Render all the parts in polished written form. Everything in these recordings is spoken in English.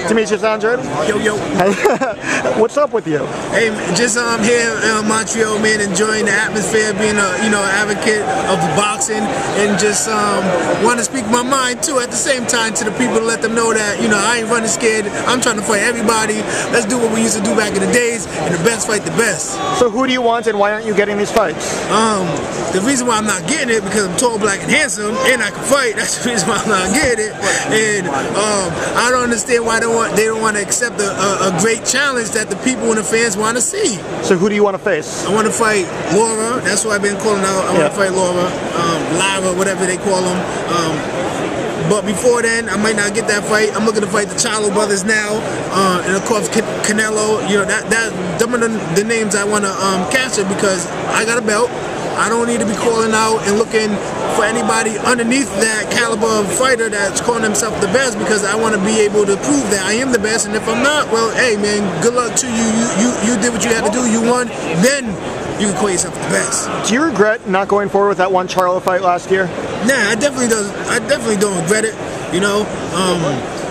Demetrius Andrade. Yo, yo. What's up with you? Hey, just here in Montreal, man, enjoying the atmosphere, being a advocate of boxing, and just want to speak my mind too at the same time to the people to let them know that I ain't running scared. I'm trying to fight everybody. Let's do what we used to do back in the days, and the best fight the best. So who do you want, and why aren't you getting these fights? The reason why I'm not getting it because I'm tall, black, and handsome, and I can fight. That's the reason why I'm not getting it. And I don't understand why they don't want to accept a great challenge that the people and the fans want to see. So who do you want to face? I want to fight Lara. That's what I've been calling out. I want to fight Lara, Lara, whatever they call them. But before then, I might not get that fight. I'm looking to fight the Charlo brothers now, and of course Canelo. Them are the names I want to capture because I got a belt. I don't need to be calling out and looking for anybody underneath that caliber of fighter that's calling himself the best, because I want to be able to prove that I am the best. And if I'm not, well, hey man, good luck to you. You did what you had to do. You won. Then you can call yourself the best. Do you regret not going forward with that one Charlo fight last year? Nah, I definitely don't regret it.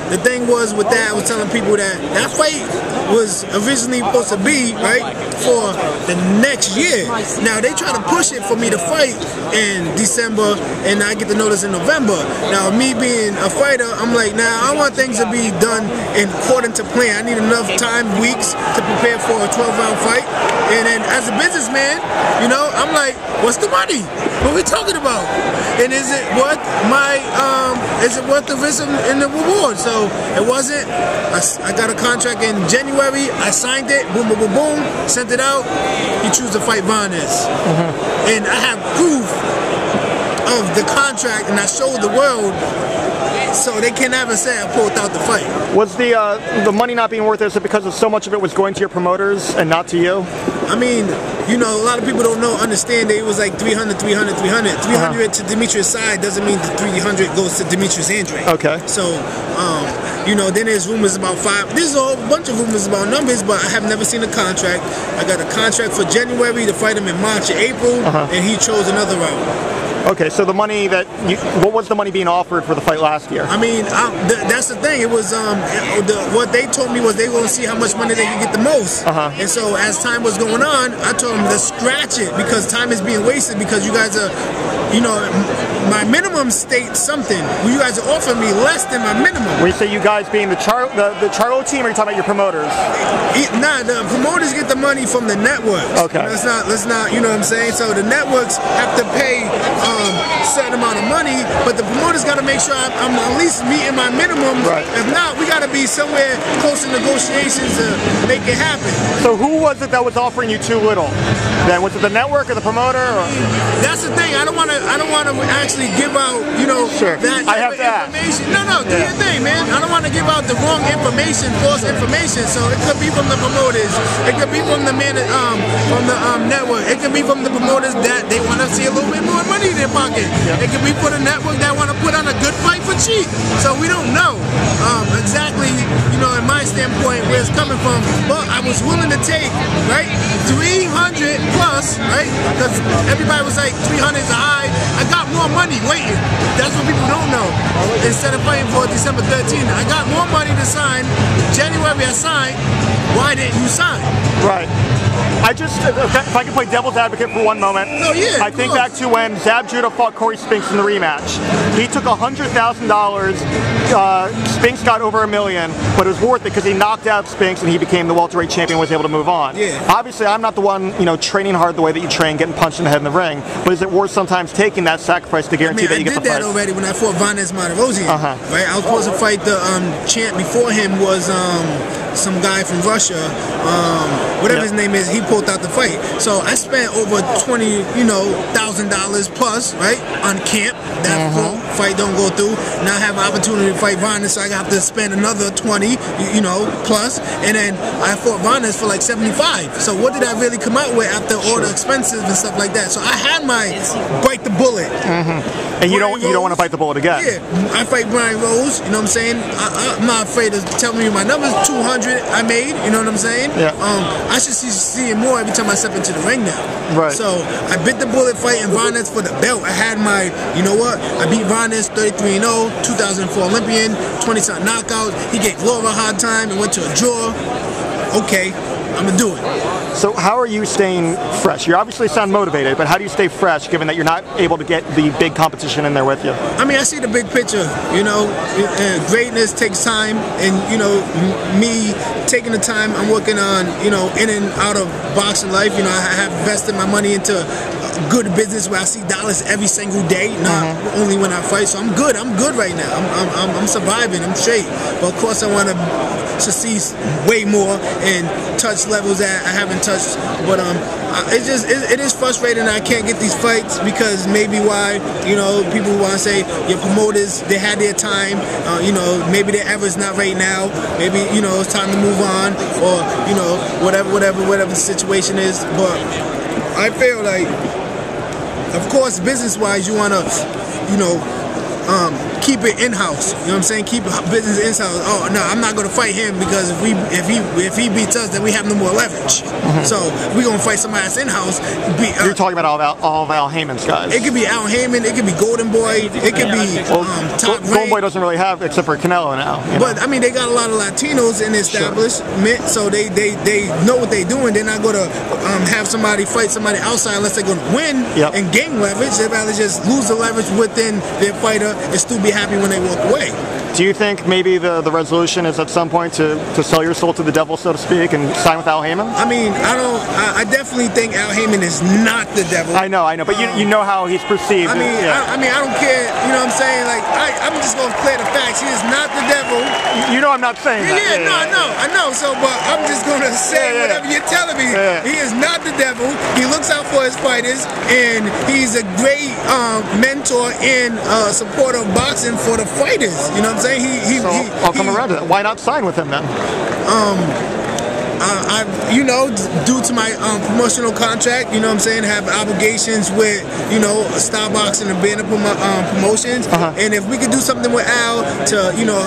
The thing was with that, I was telling people that fight was originally supposed to be for the next year. Now they try to push it for me to fight in December, and I get the notice in November. Now me being a fighter, I'm like, nah, I want things to be done according to plan. I need enough time, weeks, to prepare for a 12-round fight. And then as a businessman, I'm like, what's the money? What are we talking about? And is it worth the risk and the reward? So it wasn't. I got a contract in January. I signed it. Boom, boom, boom, boom. Sent it out. He chose to fight Varnes. And I have proof of the contract, and I showed the world. So they can never say I pulled out the fight. Was the money not being worth it? Is it because of so much of it was going to your promoters and not to you? I mean, a lot of people don't understand that it was like 300, 300, 300. 300 to Demetrius' side doesn't mean the 300 goes to Demetrius Andrade. Okay. So, then there's rumors about 5. There's a whole bunch of rumors about numbers, but I have never seen a contract. I got a contract for January to fight him in March or April, and he chose another route. Okay, so the money what was the money being offered for the fight last year? I mean, that's the thing. It was what they told me was they were going to see how much money they could get the most. And so as time was going on, I told them to scratch it because time is being wasted because you guys are, my minimum states something. You guys are offering me less than my minimum. When you say you guys being the Charlo team, or are you talking about your promoters? Nah, the promoters get the money from the networks. Okay. Let's not, you know what I'm saying? So the networks have to pay a certain amount of money, but the promoters got to make sure I'm at least meeting my minimum. Right. If not, we got to be somewhere close to negotiations to make it happen. So who was it that was offering you too little? Then was it the network or the promoter? Or? That's the thing. I don't want to actually give out, sure. that I have to information. No, do your thing, man. I don't want to give out the wrong information, false information. So it could be from the promoters. It could be from the network. It could be from the promoters that they want to see a little bit more money in their pocket. It could be for the network that want to put on a good fight for cheap. So we don't know exactly, in my standpoint, where it's coming from. But I was willing to take, 300 plus, because everybody was like 300 is high. I got more money waiting. That's what people don't know. Instead of fighting for December 13th, I got more money to sign. January I signed. Why didn't you sign? Right. If I can play devil's advocate for one moment, I think back to when Zab Judah fought Corey Spinks in the rematch. He took $100,000. Spinks got over $1 million, but it was worth it because he knocked out Spinks and he became the welterweight champion and was able to move on. Obviously, I'm not the one training hard the way that you train, getting punched in the head in the ring. But is it worth sometimes taking that sacrifice to guarantee that you get the fight? I did that already when I fought Varnes Martirosyan. Right, I was supposed to fight the champ before him was some guy from Russia. Whatever his name is, he pulled out the fight. So I spent over $20,000 plus, on camp. That fight don't go through. Now I have an opportunity to fight Varnes, so I have to spend another 20, plus. And then I fought Varnes for like 75. So what did I really come out with after all the expenses and stuff like that? So I had my bite the bullet. And you don't want to bite the bullet again. Yeah, I fight Brian Rose. You know what I'm saying? I'm not afraid to tell me my numbers. 200 I made. You know what I'm saying? Yeah. I should see it more every time I step into the ring now. Right. So I bit the bullet fighting Varnes for the belt. I had my, I beat Varnes Adonis, 33-0, 2004 Olympian, 20-something knockouts. He gave Lara a hard time and went to a draw. Okay, I'm gonna do it. So how are you staying fresh? You obviously sound motivated, but how do you stay fresh given that you're not able to get the big competition in there with you? I mean, I see the big picture, you know. Greatness takes time, and, you know, me taking the time I'm working on, you know, in and out of boxing life. You know, I have invested my money into good business where I see dollars every single day, not only when I fight. So I'm good right now. I'm surviving, I'm straight. But of course I want to succeed way more and touch levels that I haven't touched. But it is frustrating that I can't get these fights, because maybe why, you know, people want to say your promoters, they had their time, you know, maybe their era is not right now, maybe, you know, it's time to move on, or, you know, whatever the situation is. But I feel like, of course, business-wise, you want to, you know, keep it in-house. You know what I'm saying? Keep business in-house. Oh no, I'm not going to fight him, because if he beats us, then we have no more leverage. So we're going to fight somebody that's in-house. You're talking about all of Al Heyman's guys. It could be Al Heyman. It could be Golden Boy. It could be Top Rank. Golden Boy doesn't really have, except for Canelo now. But I mean, they got a lot of Latinos in the establishment, so they know what they're doing. They're not going to have somebody fight somebody outside unless they're going to win and gain leverage. They'd rather just lose the leverage within their fighter and still be happy when they walk away. Do you think maybe the resolution is at some point to sell your soul to the devil, so to speak, and sign with Al Heyman? I mean, I definitely think Al Heyman is not the devil. I know, but you know how he's perceived. I mean, I don't care. You know what I'm saying? Like, I'm just gonna clear the facts. He is not the devil. You know, I'm not saying that. I know. So, but I'm just gonna say whatever you're telling me. He is not the devil. He looks out for his fighters, and he's a great mentor and supporter of boxing for the fighters. You know what I'm saying? I'll come around to that. Why not sign with him then? You know, due to my promotional contract, you know what I'm saying, have obligations with, you know, Star Boxing and being up on my promotions. And if we could do something with Al to, you know,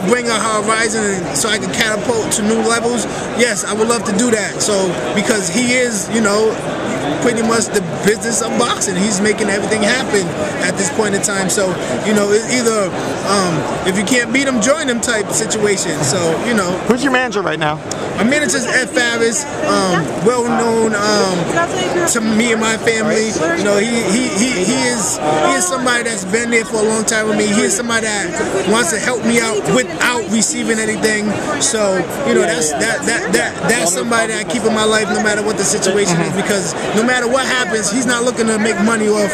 bring our horizon so I can catapult to new levels, yes, I would love to do that. So, because he is, you know, pretty much the business of boxing. He's making everything happen at this point in time. So, you know, it's either if you can't beat him, join him type situation. So, you know. Who's your manager right now? My manager's Ed Farris, well known to me and my family. You know, he is somebody that's been there for a long time with me. He is somebody that wants to help me out without receiving anything. So, you know, that's somebody that I keep in my life no matter what the situation is, because no matter what happens, he's not looking to make money off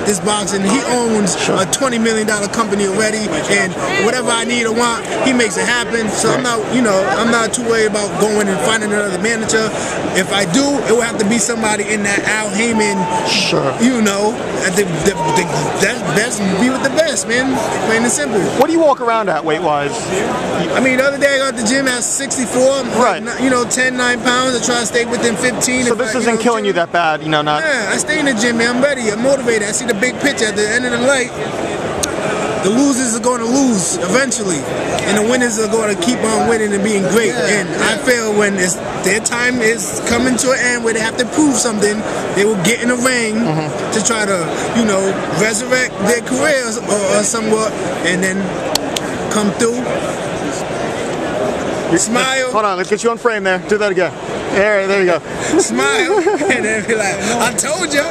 this boxing. He owns a $20 million company already, and whatever I need or want, he makes it happen. So I'm not, you know, I'm not too worried about going and finding another manager. If I do, it will have to be somebody in that Al Heyman, you know, best be with the best, man. Plain and simple. What do you walk around at weight-wise? I mean, the other day I got to the gym at 64, you know, 9 pounds. I try to stay within 15. So this isn't killing you that bad, you know, not... Yeah, I stay in the gym, man. I'm ready. I'm motivated. I see the big picture at the end of the night. The losers are going to lose eventually, and the winners are going to keep on winning and being great. And I feel when their time is coming to an end where they have to prove something, they will get in the ring to try to, you know, resurrect their careers or somewhat, and then come through. Smile. Hold on, let's get you on frame there. Do that again. There you go. Smile, and then be like, I told you.